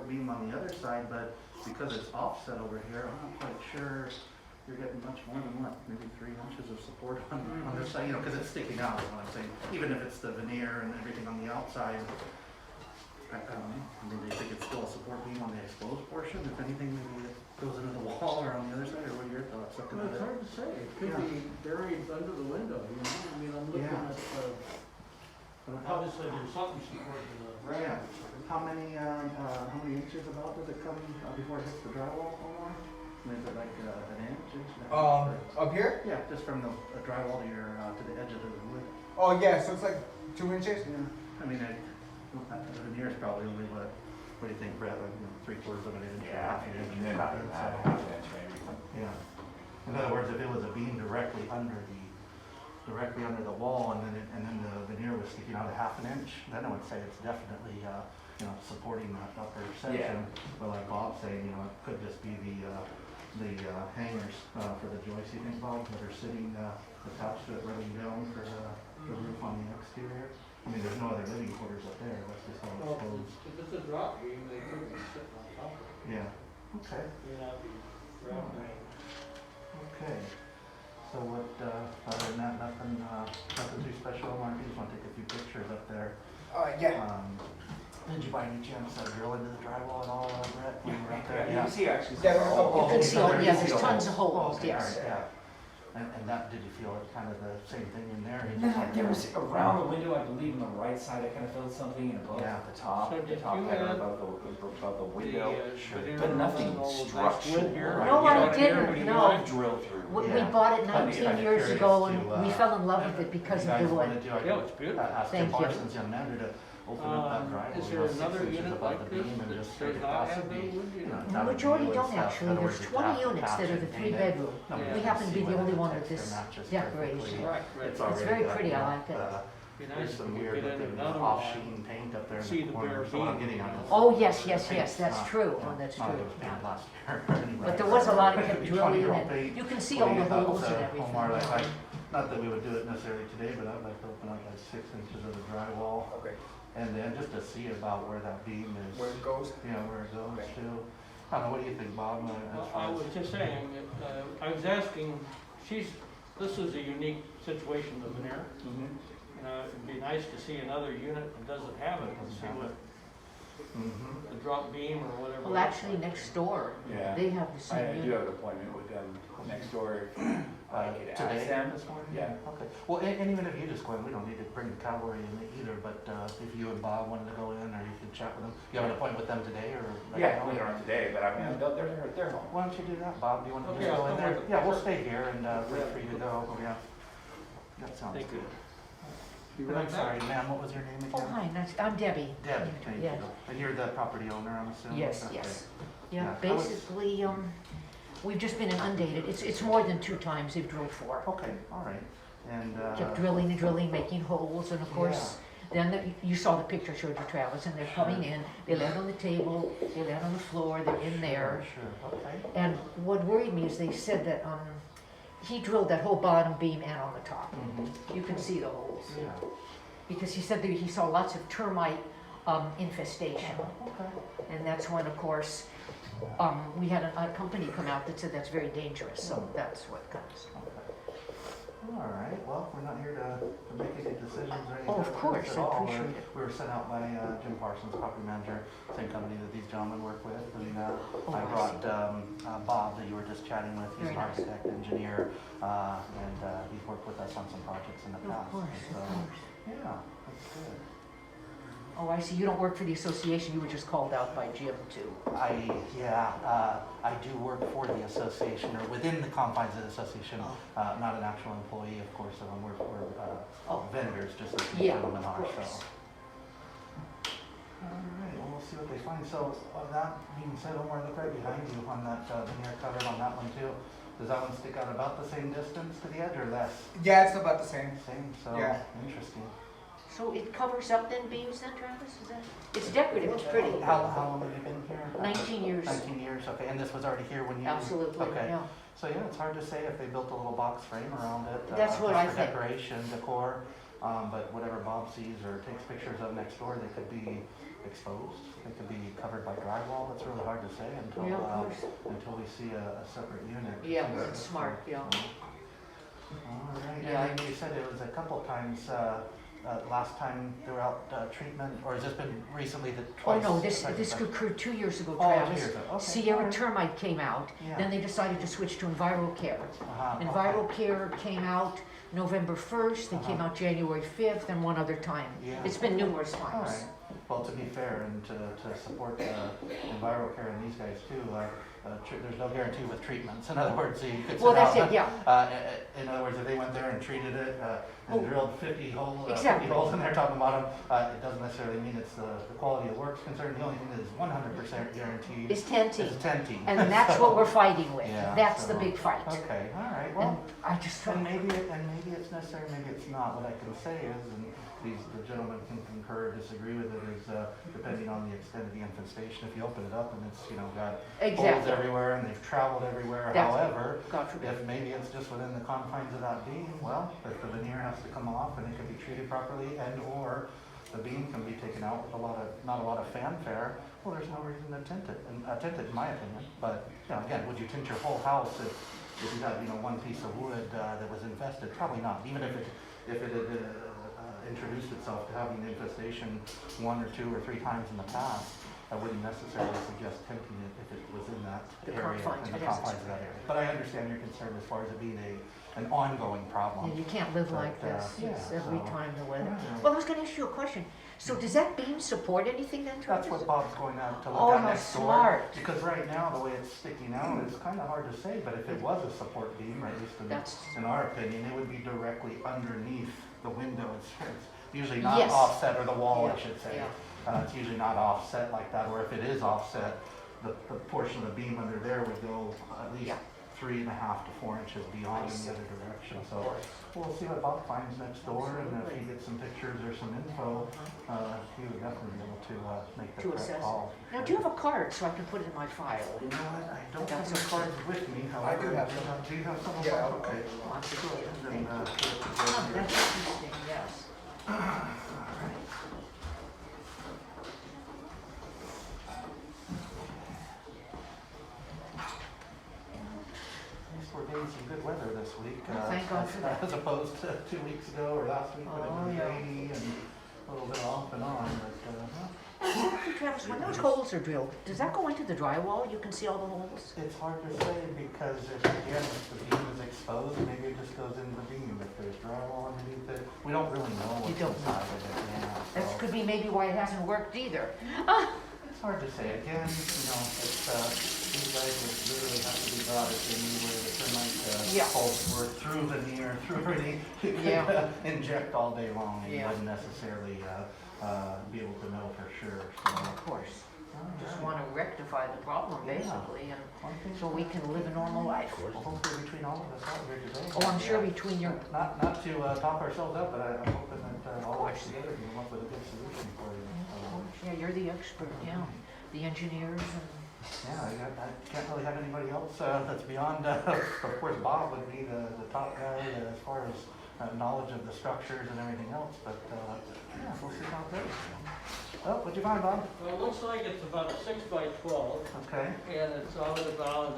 support beam on the other side, but because it's offset over here, I'm not quite sure you're getting much more than what, maybe 3 inches of support on this side, you know, because it's sticking out, is what I'm saying. Even if it's the veneer and everything on the outside, I don't know. I mean, do you think it's still a support beam on the exposed portion? If anything, maybe it goes into the wall or on the other side, or what are your thoughts? Looking Well, at it's it? hard to say. It could Yeah. be buried under the window, you know? I mean, I'm looking Yeah. at, obviously there's something supporting the Yeah. ground. How many inches about does it come before it hits the drywall, Omar? I mean, is it like an inch? And a half, or- Up here? Yeah, just from the drywall to your to the edge of the wood. Oh yeah, so it's like 2 inches. Yeah. I mean, the veneer is probably only what do you think, Brett? Like, you know, 3/4 of an inch, or half an inch. And then about So, half an inch maybe. yeah. In other words, if it was a beam directly under the wall, and then the veneer was sticking out a half an inch, then I would say it's definitely supporting that upper section. But like Bob's saying, it could just be the hangers for the joists, you think, Bob, that are sitting attached to it, running down for the roof on the exterior. I mean, there's no other living quarters up there. That's just all Well, exposed. if it's a drop beam, they could be sitting on top of it. Yeah. Okay. May not be gravity. Okay. So what, other than that, nothing too special. Mark, you just want to take a few pictures up there. Yeah. Did you by any chance drill into the drywall at all, Brett, when you were up there? You can see actually. Yeah, there's a couple- Oh, You can see, there yeah, you there's see the tons of hole. holes, Okay, yes. all right, yeah. And that, did you feel it kind of the same thing in there? You just Yeah, had there to- was around the window, I believe on the right side, I kind of felt something, and above Yeah. the top, So the did top you header add above the window. Sure. But nothing structural. No, I didn't, no. Drill through. We Yeah. bought it I'd be 19 kinda years curious ago, to, and we fell in love with it because you of guys the wanna wood. do, I Yeah, could, it's beautiful. ask Jim Thank you. Parsons, young man, to open up that drywall, Is there 6 another inches unit above like the this beam and that just does straight not across have the that beam. wood, you know? Not The a majority view and don't stuff. actually, In other there's words, 20 you have to units patch that are it the and paint it. 3-bedroom. Nobody We can happen to see be the whether only the one with texture this matches decoration. perfectly. Right, right. It's It's already very got, pretty, I like it. Be There's nice if some we weird could get looking another off one. sheen paint up there in See the the corner, bare so what I'm beam. getting at is. Oh, yes, the yes, paint's that's not- true. yeah, Oh, that's not like true, it was painted yeah. last year anyway. But there was a lot of kept Maybe drilling 20-year-old in. paint. You can see What all do the you think, holes and Omar? everything. Like, not that we would do it necessarily today, but I'd like to open up like 6 inches of the drywall, Okay. and then just to see about where that beam is. Where it goes? Yeah, where it goes Okay. to. I don't know, what do you think, Bob? As Well, far I as- was just saying, I was asking, this is a unique situation, the veneer. Mhm. It'd be nice to see another unit that doesn't have it, and see what Mhm. the drop beam or whatever. Well, actually, next door, Yeah. they have the I same do unit. have an appointment with them next door. I could ask Today, them. this morning? Yeah. Okay. Well, and even if you just go in, we don't need to bring the cavalry in either, but if you and Bob wanted to go in, or you could chat with them. You have an appointment with them today, or? Yeah, later on today, but I mean, they're home. Why don't you do that, Bob? Do you want to Okay, just go I'll in come there? with Yeah, we'll them. stay here and wait for you to go. Yeah. That sounds Thank you. good. Be And right I'm back. sorry, ma'am, what was your name again? Oh, hi, nice, I'm Debbie. Deb, thank you. Yes. And you're the property owner, I'm assuming? Yes, Okay. yes. Yeah, Yeah, I was- basically, we've just been inundated. It's more than 2 times they've drilled for. Okay, all right. And, Kept drilling and drilling, making holes, and of course, then you saw the picture I showed you, Travis, and they're coming in, they land on the table, they land on the floor, they're in there. Sure, okay. And what worried me is they said that, he drilled that whole bottom beam and on the top. Mhm. You can see the holes. Yeah. Because he said that he saw lots of termite, infestation. Okay. And that's when, of course, we had a company come out that said that's very dangerous, so that's what comes. All right, well, we're not here to make any decisions or anything. Oh, of course, at I all. appreciate it. We were sent out by Jim Parsons, property manager, same company that these gentlemen work with. And Oh, I I brought Bob, that you were just chatting with, he's Very an nice. architect, engineer, and he's worked with us on some projects in the Of past. course, So, of course. yeah, that's good. Oh, I see, you don't work for the association, you were just called out by Jim too. I do work for the association, or within the confines of the association, Oh. not an actual employee, of course, we're Oh. vendors, just as these Yeah, gentlemen of are, so. course. All right, well, we'll see what they find. So, that being said, Omar, look right behind you on that veneer cover on that one too. Does that one stick out about the same distance to the edge or less? Yeah, it's about the same. Same, so, Yeah. interesting. So it covers up then beams then, Travis, is that? It's decorative, it's pretty. How long have you been here? 19 years. 19 years, okay, and this was already here when you? Absolutely, Okay. yeah. So yeah, it's hard to say if they built a little box frame around it. That's what just I for think. Decoration, decor, but whatever Bob sees or takes pictures of next door, they could be exposed. They could be covered by drywall. It's really hard to say until, Yeah, of course. until we see a separate unit. Yeah, that's smart, yeah. All right, Yeah. and then you said it was a couple times, last time throughout treatment, or has this been recently that Oh, twice? no, this second time? occurred 2 years ago, Oh, 2 Travis. years ago, okay. Sierra alright. Termite came out, Yeah. then they decided to switch to EnviroCare. Uh-huh, okay. EnviroCare came out November 1st, they came Uh-huh. out January 5th, and one other time. Yeah. It's been numerous All times. right. Well, to be fair and to support EnviroCare and these guys too, there's no guarantee with treatments. In other words, you could Well, sit that's out, it, yeah. in other words, if they went there and treated it Oh. and drilled 50 Exactly. holes in there top and bottom, it doesn't necessarily mean it's the quality of work's concerned. The only thing that is 100% guaranteed It's tenting, is tenting. and that's what we're fighting with. Yeah, That's the so- big fight. Okay, all right. And Well, I just, and maybe it's necessary, maybe it's not. What I can say is, and the gentleman can concur or disagree with it, is depending on the extent of the infestation, if you open it up and it's, got holes exactly, everywhere and they've traveled everywhere, That's- however, God forbid. if maybe it's just within the confines of that beam, well, if the veneer has to come off and it can be treated properly and or the beam can be taken out with not a lot of fanfare, well, there's no reason to tint it, in my opinion. But, again, would you tint your whole house if you had, one piece of wood that was infested? Probably not, even if it had introduced itself to having infestation 1 or 2 or 3 times in the past. I wouldn't necessarily suggest tinting it if it was in that The area, confines, in the yes. confines of that area. But I understand your concern as far as it being an ongoing problem. Yeah, you can't live like But, this, it's yeah, every so- time the weather. Yeah. Well, I was gonna ask you a question. So does that beam support anything then, That's Travis? what Bob's going out to Oh, look at how next door. smart. Because right now, the way it's sticking out, it's kind of hard to say, but if it was a support beam, or at least That's, in our opinion, it would be directly underneath the window. It's usually not Yes. offset, or the wall, I Yeah, should say. yeah. It's usually not offset like that, or if it is offset, the portion of the beam under there would go at least Yeah. 3.5 to 4 inches beyond in the other direction. So we'll see what Bob finds next door, and if he gets some pictures or some info, he would definitely be able to make the To correct assess. call. Now, do you have a card so I can put it in my file? You know what, I don't have That's the okay. cards with me, I however. do have some. Do you have some? Yeah, Okay. Oh, that's good, Then, thank you. put it Oh, together. that's interesting, yes. At least we're getting some good weather this week. Oh, thank God for that. As opposed to 2 weeks ago or last week when it Oh, was yeah. rainy and a little bit off and on, but, Hey, Travis, when those holes are drilled, does that go into the drywall? You can see all the holes? it's hard to say because if the beam is exposed, maybe it just goes into the beam. If there's drywall underneath it, we don't really know what's don't know. inside of it, yeah. That so. could be maybe why it hasn't worked either. It's hard to say. Again, these guys would literally have to be brought if they knew where the Yeah. termite holes were through veneer, through any, you could Yeah. inject all day long and you Yeah. wouldn't necessarily be able to know for sure. So, Of course, just alright. want to rectify the problem Yeah. basically, and One thing so we can live a normal life. Well, hopefully between all of us out here today. Oh, I'm sure between your, Not to top ourselves up, but I'm hoping that all of us course. together can come up with a good solution for you. yeah, you're the expert, yeah, the engineers and, Yeah, I can't really have anybody else that's beyond, of course, Bob would be the top guy as far as knowledge of the structures and everything else, but yeah, we'll see how it goes. Well, what'd you find, Bob? Well, it looks like it's about a 6 by 12, Okay, and it's out about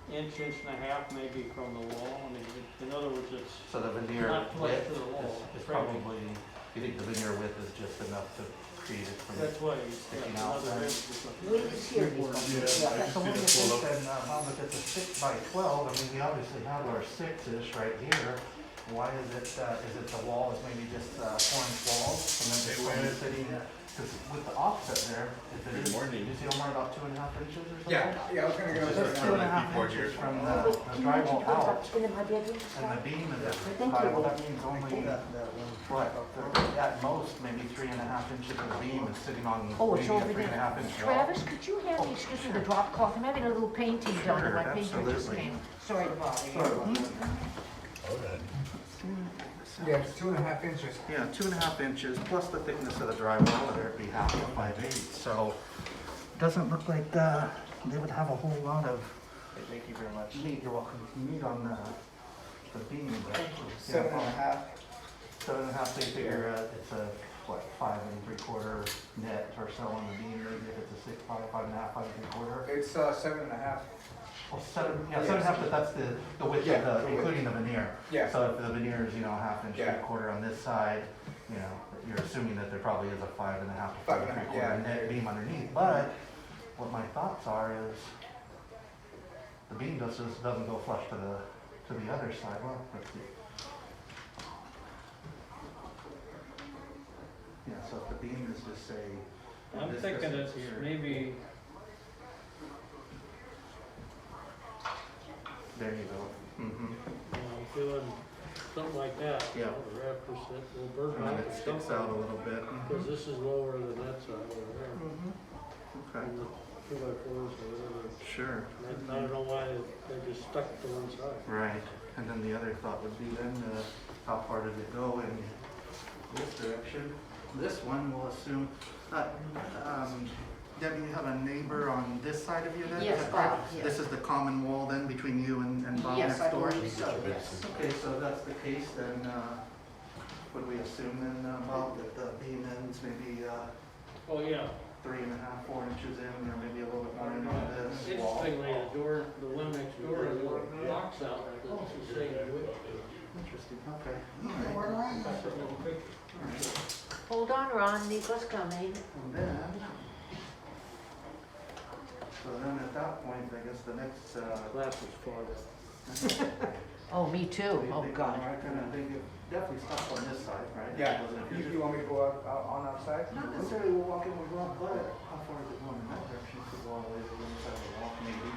an inch and a half maybe from the wall. I mean, in other words, it's so the veneer Not close width to the wall. is probably, you think the veneer width is just enough to create it from that's why it's Sticking got out another there. inch or something. wait, it's here. Yeah, so when you think then, Bob, if it's a 6 by 12, I mean, we obviously have our 6-ish right here. Why is it the wall is maybe just 4-inch walls and then just one is sitting, because with the offset there, if it is, do you see Omar about 2.5 inches or something? Yeah, I was gonna go So with it's that. 2.5 inches from the drywall out, In my bedroom? and the beam is at 6 Thank high, you. well, that means only, what, at most, maybe 3.5 inches of beam is sitting on Oh, it's maybe a over 3.5 inch there. wall. Travis, could you hand me, excuse me, the drop cloth? I'm having a little painting done, and Sure, my painter just absolutely. came. Sorry to bother you. Yeah, it's 2.5 inches. Yeah, 2.5 inches plus the thickness of the drywall, whether it be half or 5/8. So doesn't look like they would have a whole lot of. Thank you very much. Meat, you're welcome. Meat on the beam. But, Thank you. yeah, 7.5. 7.5. They figure it's a what, 5 3/4 net or so on the beam, maybe if it's a 6, 5, 5.5, 5 3/4. It's 7.5. Well, 7.5, but that's the width Yeah, of the, the width. including the veneer. Yeah. So if the veneer is, 1/2 inch, Yeah. 3/4 on this side, you're assuming that there probably is a 5.5 to 5 5.5, 3/4 yeah. net beam underneath. But what my thoughts are is the beam doesn't go flush to the other side. Well, let's see. Yeah, so if the beam is just say. I'm this thinking distance it's here. maybe, There you go. Mm-hmm. doing something like that. Yeah. Or after set, we'll burn And then out it or sticks something. out a little bit. Because this is lower than that side over there. Okay. And the 2x4s or whatever. Sure. I don't know why they just stuck to one side. Right, and then the other thought would be then, how far does it go in this direction? This one will assume, Debbie, you have a neighbor on this side of you then? Yes, Is that Bob, correct? yes. This is the common wall then between you and Bob Yes, next I door? believe so, yes. Okay, so if that's the case, then, would we assume then, Bob, that the beam ends maybe, Oh, yeah. 3.5, 4 inches in, or maybe a little bit more into this wall? Interestingly, the one next door, the box out, it's the same width. Interesting, okay. That's a little picture. Hold on, Ron, Nico's coming. And then, so then at that point, I guess the next, Glass is farther. Oh, me too, oh God. I kind of think it definitely stops on this side, right? Yeah. Wasn't it? You want me to go on outside? Not necessarily we'll walk in, we'll go out, but how far is it going in that direction? Could go all the way to the other side of the wall, maybe.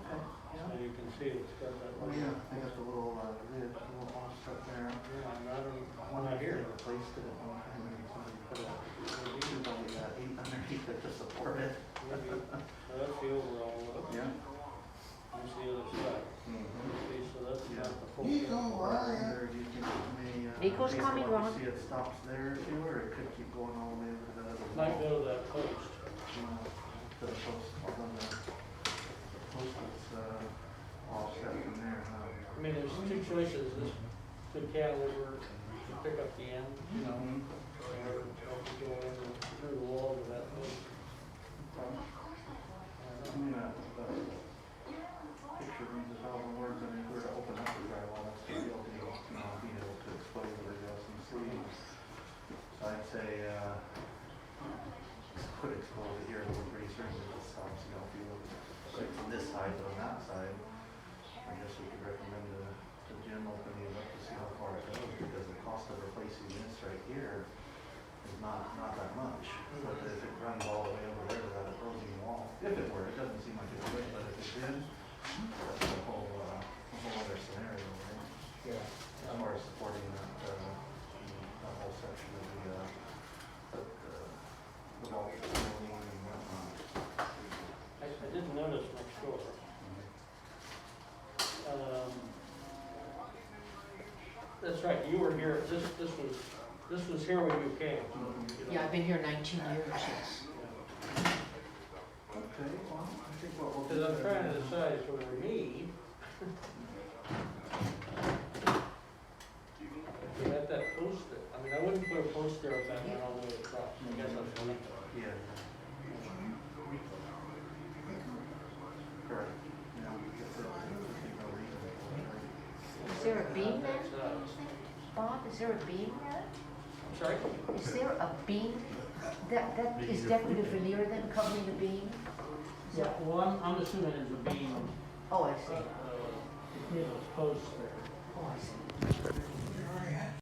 Okay, So yeah. you can see it's got that. Oh, yeah, I got the little, ridge, the little offset there. Yeah, and I don't, One when I hear it. Replaced it at one time, and somebody put a, maybe only 8 underneath it to support it. Maybe, that's the overall look. Yeah. That's the other side. Mm-hmm. Okay, so that's Yeah. not the full. picture. Or do you think it may, Nico's based on coming, what Ron. you see, it stops there too, or it could keep going all the way to the other Might wall? go to that post. To the post, although the post is, offset from there, huh? I mean, there's two choices, this could cantilever to pick up the end, Mhm. or it could go in through the wall to that post. I mean, picture means 1,000 words, I mean, if we were to open up the drywall, that's the real deal, being able to expose it, some sleeves. So I'd say, could expose it here a little pretty certainly, it stops, if you look like from this side to that side. I guess we could recommend to Jim opening it up to see how far it goes, because the cost of replacing this right here is not that much. But if it runs all the way over there to that opposing wall, if it were, it doesn't seem like it would, but if it did, that's a whole other scenario, right? Yeah. As far as supporting that whole section of the wall building and whatnot. I didn't notice next door. That's right, you were here, this was here when you came. Yeah, I've been here 19 years, yes. Okay, well, I think what we'll do. Because I'm then trying to is- decide for me. If we had that post there, I mean, I wouldn't put a post there if that went all the way across, I guess that's what I'm. Yeah. Correct. Yeah, we get the, no reason for it. Is there a beam there, That's, Bob? Is there a beam there? I'm sorry? Is there a beam? That is decorative veneer then covering the beam? Yeah, well, I'm assuming there's a beam, Oh, I see. post there. Oh, I see.